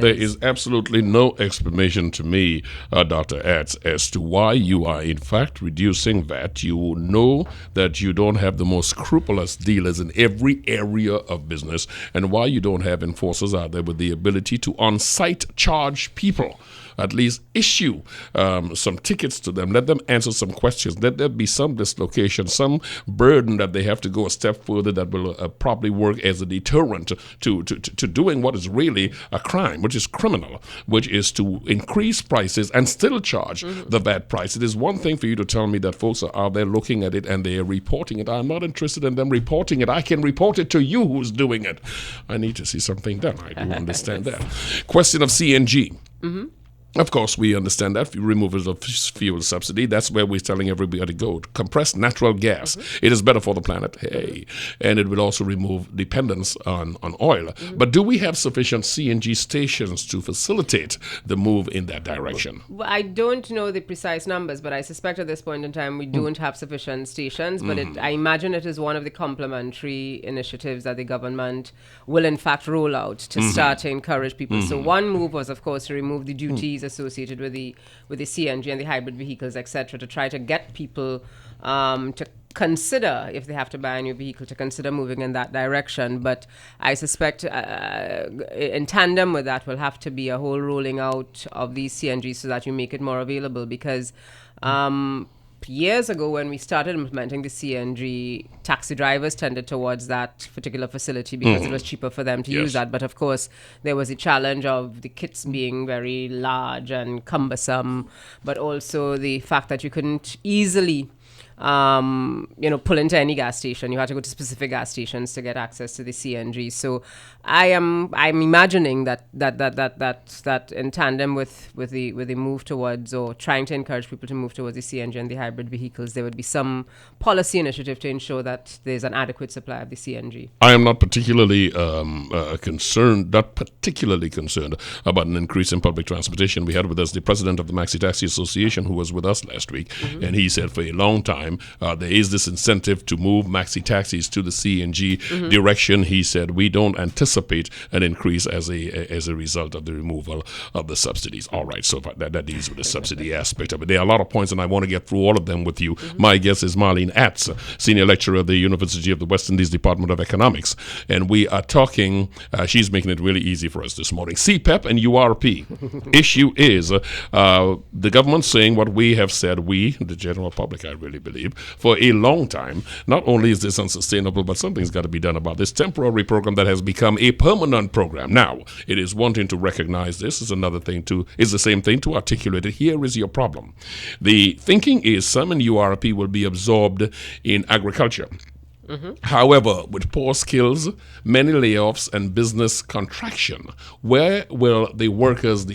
There is absolutely no explanation to me, Dr. Attzs, as to why you are in fact reducing VAT. You know that you don't have the most scrupulous dealers in every area of business, and why you don't have enforcers out there with the ability to on-site charge people. At least issue some tickets to them. Let them answer some questions. Let there be some dislocation, some burden that they have to go a step further that will probably work as a deterrent to doing what is really a crime, which is criminal, which is to increase prices and still charge the VAT price. It is one thing for you to tell me that folks are out there looking at it and they are reporting it. I'm not interested in them reporting it. I can report it to you who's doing it. I need to see something done. I do understand that. Question of CNG. Of course, we understand that. Removal of fuel subsidy, that's where we're telling everybody to go. Compressed natural gas. It is better for the planet. Hey. And it will also remove dependence on oil. But do we have sufficient CNG stations to facilitate the move in that direction? Well, I don't know the precise numbers, but I suspect at this point in time we don't have sufficient stations. But I imagine it is one of the complementary initiatives that the government will in fact roll out to start to encourage people. So one move was, of course, to remove the duties associated with the CNG and the hybrid vehicles, etc., to try to get people to consider, if they have to buy a new vehicle, to consider moving in that direction. But I suspect in tandem with that will have to be a whole rolling out of these CNGs so that you make it more available, because years ago when we started implementing the CNG, taxi drivers tended towards that particular facility because it was cheaper for them to use that. But of course, there was a challenge of the kits being very large and cumbersome, but also the fact that you couldn't easily pull into any gas station. You had to go to specific gas stations to get access to the CNG. So I'm imagining that in tandem with the move towards, or trying to encourage people to move towards the CNG and the hybrid vehicles, there would be some policy initiative to ensure that there's an adequate supply of the CNG. I am not particularly concerned about an increase in public transportation. We had with us the president of the Maxi Taxi Association, who was with us last week, and he said for a long time there is this incentive to move maxi taxis to the CNG direction. He said we don't anticipate an increase as a result of the removal of the subsidies. All right, so that deals with the subsidy aspect of it. There are a lot of points, and I want to get through all of them with you. My guest is Marlene Attzs, senior lecturer at the University of the West Indies Department of Economics, and we are talking. She's making it really easy for us this morning. CPEP and URP. Issue is the government saying what we have said. We, the general public, I really believe, for a long time. Not only is this unsustainable, but something's got to be done about this temporary program that has become a permanent program. Now, it is one thing to recognize this, is another thing is the same thing to articulate it. Here is your problem. The thinking is some in URP will be absorbed in agriculture. However, with poor skills, many layoffs, and business contraction, where will the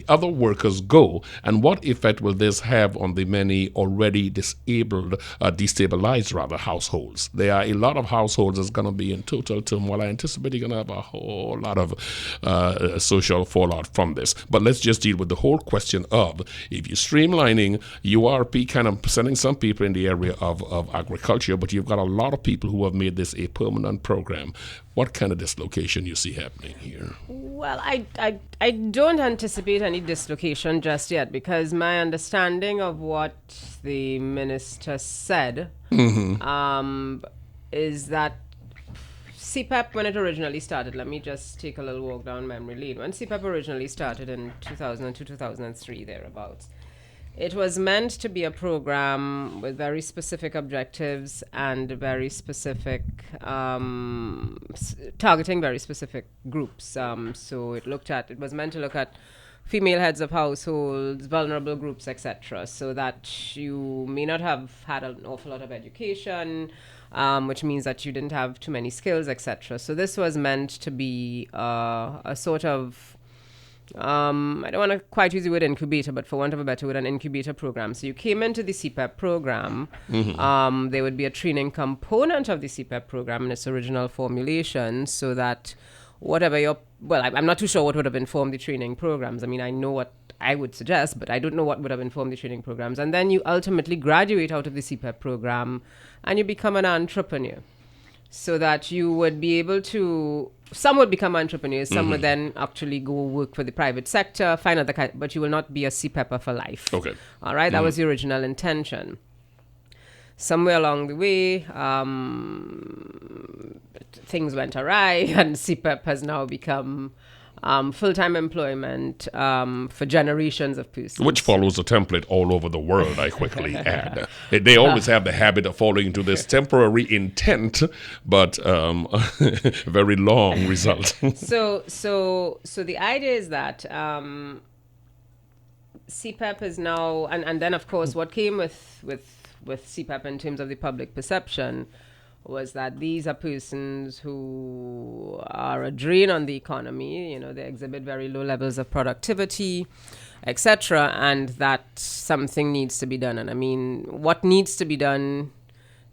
other workers go, and what effect will this have on the many already destabilized households? There are a lot of households that's going to be in total turmoil. I anticipate you're going to have a whole lot of social fallout from this. But let's just deal with the whole question of, if you're streamlining URP, kind of sending some people in the area of agriculture, but you've got a lot of people who have made this a permanent program. What kind of dislocation you see happening here? Well, I don't anticipate any dislocation just yet, because my understanding of what the minister said is that CPEP, when it originally started, let me just take a little walk down memory lane. When CPEP originally started in 2002, 2003, thereabouts, it was meant to be a program with very specific objectives and very specific, targeting very specific groups. So it was meant to look at female heads of households, vulnerable groups, etc., so that you may not have had an awful lot of education, which means that you didn't have too many skills, etc. So this was meant to be a sort of, I don't want to quite use the word incubator, but for want of a better word, an incubator program. So you came into the CPEP program. There would be a training component of the CPEP program in its original formulation, so that I'm not too sure what would have informed the training programs. I mean, I know what I would suggest, but I don't know what would have informed the training programs. And then you ultimately graduate out of the CPEP program and you become an entrepreneur, so that you would be able to some would become entrepreneurs, some would then actually go work for the private sector, find other kind, but you will not be a CPEPer for life. Okay. All right, that was the original intention. Somewhere along the way, things went awry, and CPEP has now become full-time employment for generations of persons. Which follows a template all over the world, I quickly add. They always have the habit of falling into this temporary intent, but very long result. So the idea is that CPEP is now, and then of course what came with CPEP in terms of the public perception was that these are persons who are a drain on the economy. You know, they exhibit very low levels of productivity, etc., and that something needs to be done. And I mean, what needs to be done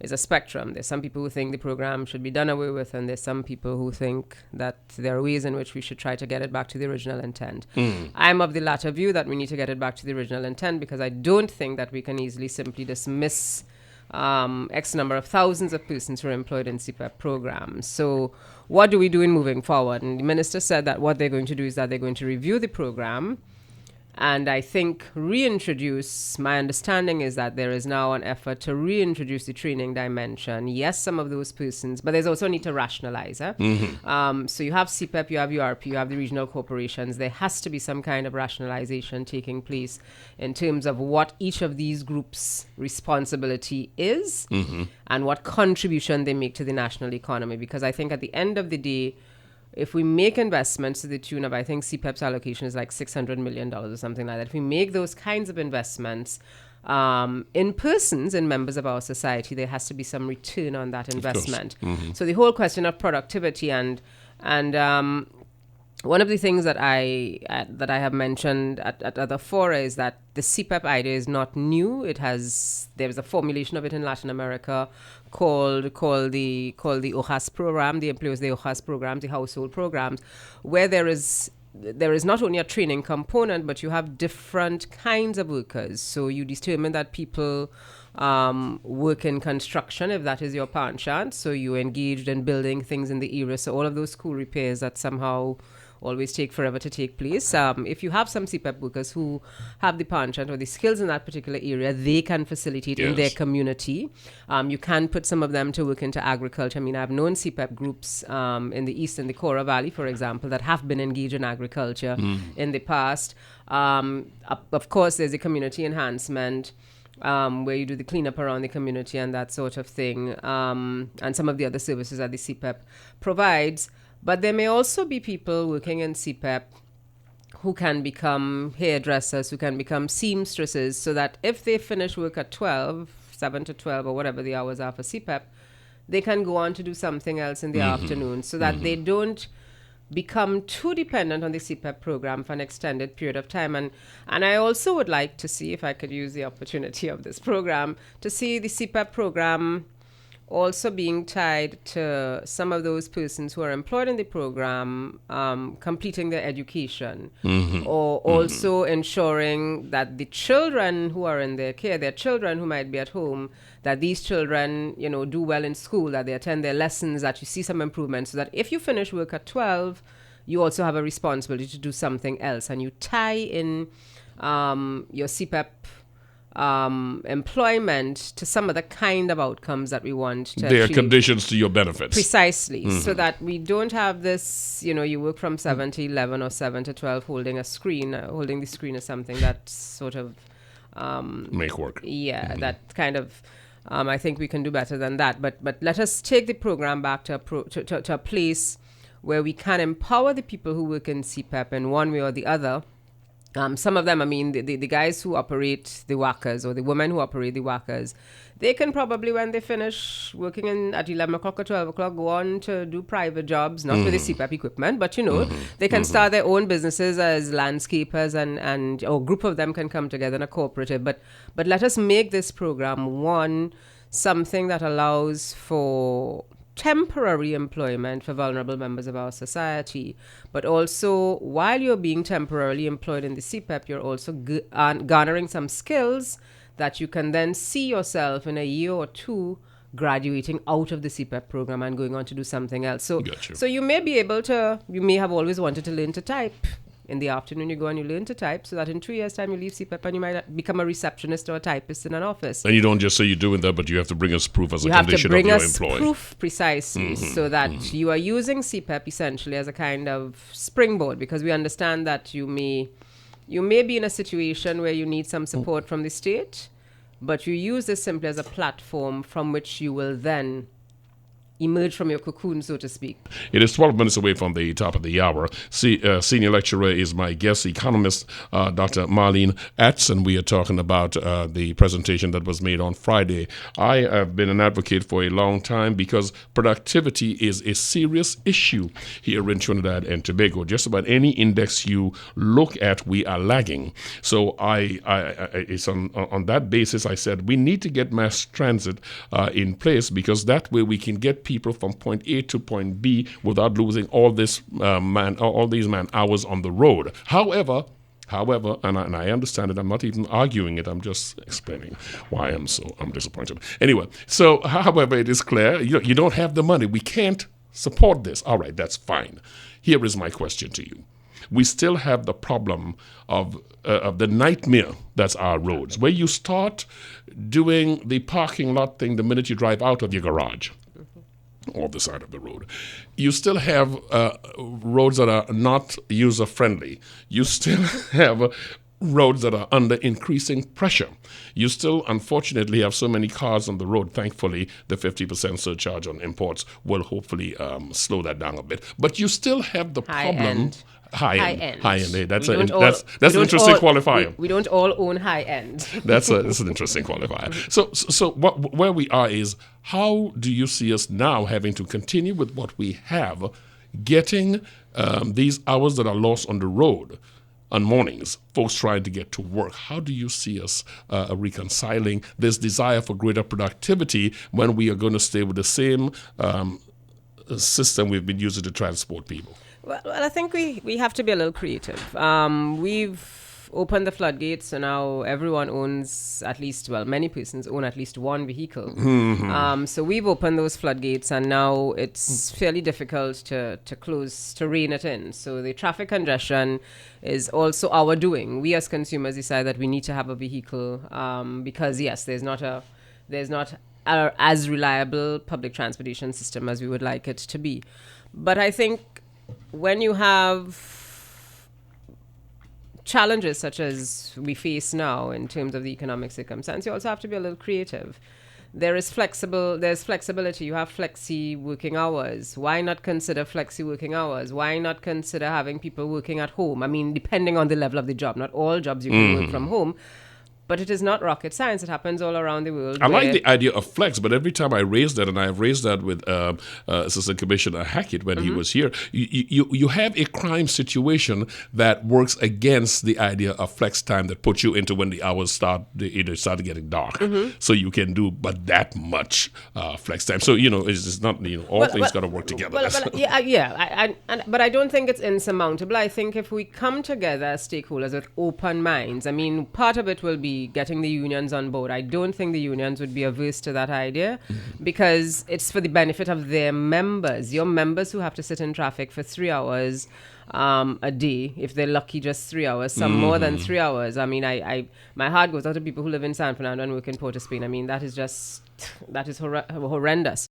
is a spectrum. There's some people who think the program should be done away with, and there's some people who think that there are ways in which we should try to get it back to the original intent. I'm of the latter view, that we need to get it back to the original intent, because I don't think that we can easily simply dismiss X number of thousands of persons who are employed in CPEP programs. So what do we do in moving forward? And the minister said that what they're going to do is that they're going to review the program and I think reintroduce, my understanding is that there is now an effort to reintroduce the training dimension. Yes, some of those persons, but there's also a need to rationalize. So you have CPEP, you have URP, you have the regional corporations. There has to be some kind of rationalization taking place in terms of what each of these groups' responsibility is and what contribution they make to the national economy. Because I think at the end of the day, if we make investments to the tune of, I think CPEP's allocation is like $600 million or something like that. If we make those kinds of investments in persons, in members of our society, there has to be some return on that investment. So the whole question of productivity and one of the things that I have mentioned at other fora is that the CPEP idea is not new. There's a formulation of it in Latin America called the HOJAS program, the Empleos de HOJAS program, the household programs, where there is not only a training component, but you have different kinds of workers. So you determine that people work in construction, if that is your penchant. So you're engaged in building things in the area. So all of those school repairs that somehow always take forever to take place. If you have some CPEP workers who have the penchant or the skills in that particular area, they can facilitate in their community. You can put some of them to work into agriculture. I mean, I've known CPEP groups in the East and the Cora Valley, for example, that have been engaged in agriculture in the past. Of course, there's a community enhancement where you do the cleanup around the community and that sort of thing, and some of the other services that the CPEP provides. But there may also be people working in CPEP who can become hairdressers, who can become seamstresses, so that if they finish work at 7 to 12 or whatever the hours are for CPEP, they can go on to do something else in the afternoon, so that they don't become too dependent on the CPEP program for an extended period of time. And I also would like to see, if I could use the opportunity of this program, to see the CPEP program also being tied to some of those persons who are employed in the program completing their education, or also ensuring that the children who are in their care, their children who might be at home, that these children, do well in school, that they attend their lessons, that you see some improvement, so that if you finish work at 12, you also have a responsibility to do something else, and you tie in your CPEP employment to some of the kind of outcomes that we want to There are achieve. conditions to your benefits. Precisely. So that we don't have this, you work from 7 to 11 or 7 to 12 holding a screen. Holding the screen is something that sort of... make work. Yeah, that kind of... I think we can do better than that. But let us take the program back to a place where we can empower the people who work in CPEP in one way or the other. Some of them, the guys who operate the workers, or the women who operate the workers, they can probably, when they finish working at 11 o'clock or 12 o'clock, go on to do private jobs, not with the CPEP equipment, but, they can start their own businesses as landscapers, and or a group of them can come together in a cooperative. But let us make this program, something that allows for temporary employment for vulnerable members of our society, but also while you're being temporarily employed in the CPEP, you're also garnering some skills that you can then see yourself in a year or two graduating out of the CPEP program and going on to do something else. So, Gotcha. so you may be able to, you may have always wanted to learn to type. In the afternoon, you go and you learn to type so that in 2 years' time, you leave CPEP and you might become a receptionist or a typist in an office. And you don't just say you're doing that, but you have to bring us proof as You a have to condition bring of your us employee. proof precisely so that you are using CPEP essentially as a kind of springboard, because we understand that you may be in a situation where you need some support from the state, but you use this simply as a platform from which you will then emerge from your cocoon, so to speak. It is 12 minutes away from the top of the hour. Senior lecturer is my guest, economist Dr. Marlene Attzs, and we are talking about the presentation that was made on Friday. I have been an advocate for a long time because productivity is a serious issue here in Trinidad and Tobago. Just about any index you look at, we are lagging. So it's on that basis I said we need to get mass transit in place, because that way we can get people from point A to point B without losing all these man hours on the road. However, and I understand it. I'm not even arguing it. I'm just explaining why I'm disappointed. Anyway, so however, it is clear you don't have the money. We can't support this. All right, that's fine. Here is my question to you. We still have the problem of the nightmare that's our roads, where you start doing the parking lot thing the minute you drive out of your garage. Or the side of the road. You still have roads that are not user-friendly. You still have roads that are under increasing pressure. You still, unfortunately, have so many cars on the road. Thankfully, the 50% surcharge on imports will hopefully slow that down a bit. But you still have the problem. High end. That's an interesting qualifier. We don't all own high end. That's an interesting qualifier. So where we are is, how do you see us now having to continue with what we have, getting these hours that are lost on the road on mornings, folks trying to get to work? How do you see us reconciling this desire for greater productivity when we are going to stay with the same system we've been using to transport people? Well, I think we have to be a little creative. We've opened the floodgates, so now everyone owns many persons own at least one vehicle. So we've opened those floodgates, and now it's fairly difficult to rein it in. So the traffic congestion is also our doing. We as consumers decide that we need to have a vehicle because, yes, there's not as reliable public transportation system as we would like it to be. But I think when you have challenges such as we face now in terms of the economic circumstance, you also have to be a little creative. There's flexibility. You have flexi working hours. Why not consider flexi working hours? Why not consider having people working at home? I mean, depending on the level of the job. Not all jobs you can work from home. But it is not rocket science. It happens all around the world. I like the idea of flex, but every time I raise that, and I have raised that with Assistant Commissioner Hackett when he was here, you have a crime situation that works against the idea of flex time that puts you into when the hours start getting dark. So you can do but that much flex time. So, it's not, all things got to work together. But I don't think it's insurmountable. I think if we come together as stakeholders with open minds, I mean, part of it will be getting the unions on board. I don't think the unions would be averse to that idea because it's for the benefit of their members. Your members who have to sit in traffic for 3 hours a day, if they're lucky, just 3 hours, some more than 3 hours. I mean, my heart goes out to people who live in San Fernando and work in Port of Spain. I mean, that is horrendous.